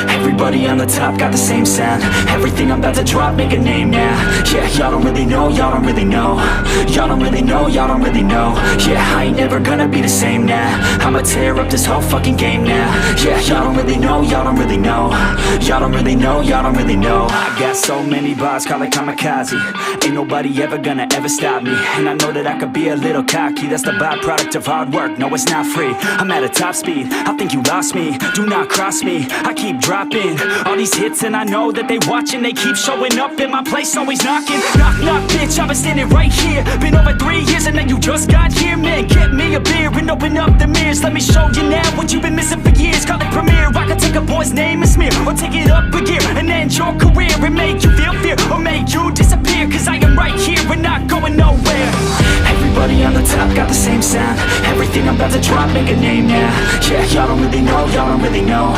Everybody on the top got the same sound. Everything I'm about to drop, make a name now. Yeah, y'all don't really know, y'all don't really know. Y'all don't really know, y'all don't really know. Yeah, I ain't never gonna be the same now. I'ma tear up this whole fucking game now. Yeah, y'all don't really know, y'all don't really know. Y'all don't really know, y'all don't really know. I got so many bars, call it kamikaze. Ain't nobody ever gonna ever stop me. And I know that I could be a little cocky. That's the byproduct of hard work, no it's not free. I'm at a top speed, I think you lost me. Do not cross me, I keep dropping all these hits and I know that they watching. They keep showing up in my place, always knocking. Knock, knock, bitch, I've been standing right here. Been over 3 years and now you just got here. Man, get me a beer and open up the mirrors. Let me show you now what you've been missing for years. Call it premiere, I could take a boy's name and smear, or take it up a gear and end your career and make you feel fear, or make you disappear. Cause I am right here and not going nowhere. Everybody on the top got the same sound. Everything I'm about to drop, make a name now. Yeah, y'all don't really know, y'all don't really know.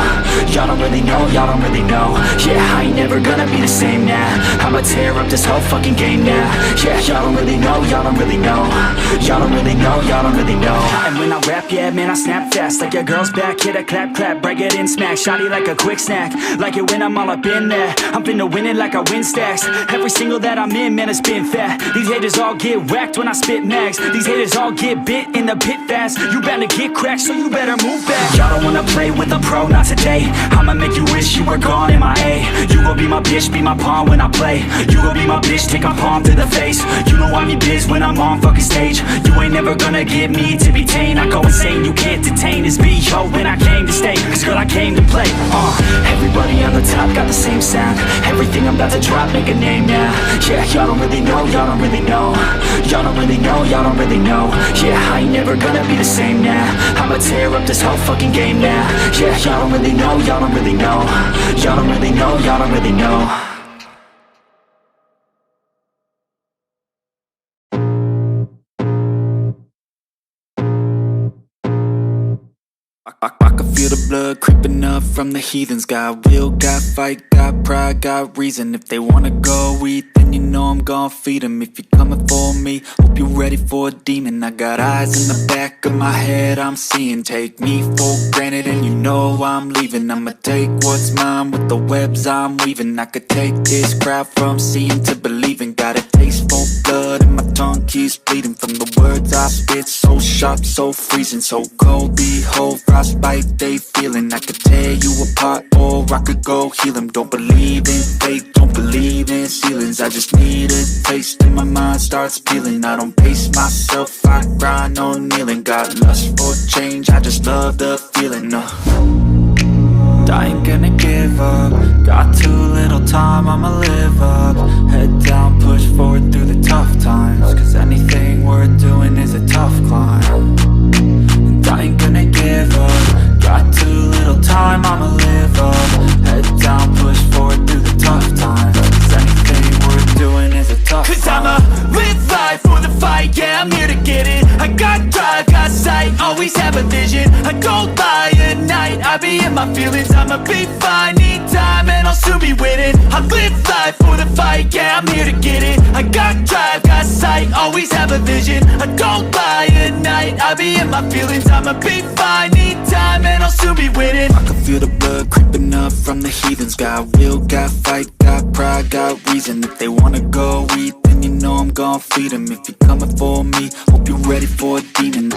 Y'all don't really know, y'all don't really know. Yeah, I ain't never gonna be the same now. I'ma tear up this whole fucking game now. Yeah, y'all don't really know, y'all don't really know. Y'all don't really know, y'all don't really know. And when I rap, yeah, man, I snap fast. Like your girl's back, hit a clap, clap, break it in, smack. Shotty like a quick snack, like it when I'm all up in there. I'm finna win it like I win stacks. Every single that I'm in, man, it's been fat. These haters all get whacked when I spit mags. These haters all get bit in the pit fast. You better get cracked, so you better move back. Y'all don't wanna play with a pro, not today. I'ma make you wish you were gone in my A. You gon' be my bitch, be my pawn when I play. You gon' be my bitch, take my palm to the face. You know I'm your biz when I'm on fucking stage. You ain't never gonna get me to be tame. I go insane, you can't detain this VO when I came to stay. Cause girl, I came to play. Everybody on the top got the same sound. Everything I'm about to drop, make a name now. Yeah, y'all don't really know, y'all don't really know. Y'all don't really know, y'all don't really know. Yeah, I ain't never gonna be the same now. I'ma tear up this whole fucking game now. Yeah, y'all don't really know, y'all don't really know. Y'all don't really know, y'all don't really know. I can feel the blood creeping up from the heathens. Got will, got fight, got pride, got reason. If they wanna go eat, then you know I'm gon' feed them. If you're coming for me, hope you're ready for a demon. I got eyes in the back of my head, I'm seeing. Take me for granted and you know I'm leaving. I'ma take what's mine with the webs I'm weaving. I could take this crowd from seeing to believing. Got a taste for blood and my tongue keeps bleeding. From the words I spit, so sharp, so freezing. So cold, behold, frostbite they feeling. I could tear you apart or I could go heal them. Don't believe in fate, don't believe in ceilings. I just need a taste and my mind starts peeling. I don't pace myself, I grind on kneeling. Got lust for change, I just love the feeling. I ain't gonna give up. Got too little time, I'ma live up. Head down, push forward through the tough times. Cause anything worth doing is a tough climb. And I ain't gonna give up. Got too little time, I'ma live up. Head down, push forward through the tough times. Cause anything worth doing is a tough climb. Cause I'ma live life for the fight, yeah, I'm here to get it. I got drive, got sight, always have a vision. I don't lie at night, I be in my feelings. I'ma be fine, need time and I'll soon be winning. I live life for the fight, yeah, I'm here to get it. I got drive, got sight, always have a vision. I don't lie at night, I be in my feelings. I'ma be fine, need time and I'll soon be winning. I can feel the blood creeping up from the heathens. Got will, got fight, got pride, got reason. If they wanna go eat, then you know I'm gon' feed them. If you're coming for me, hope you're ready for a demon.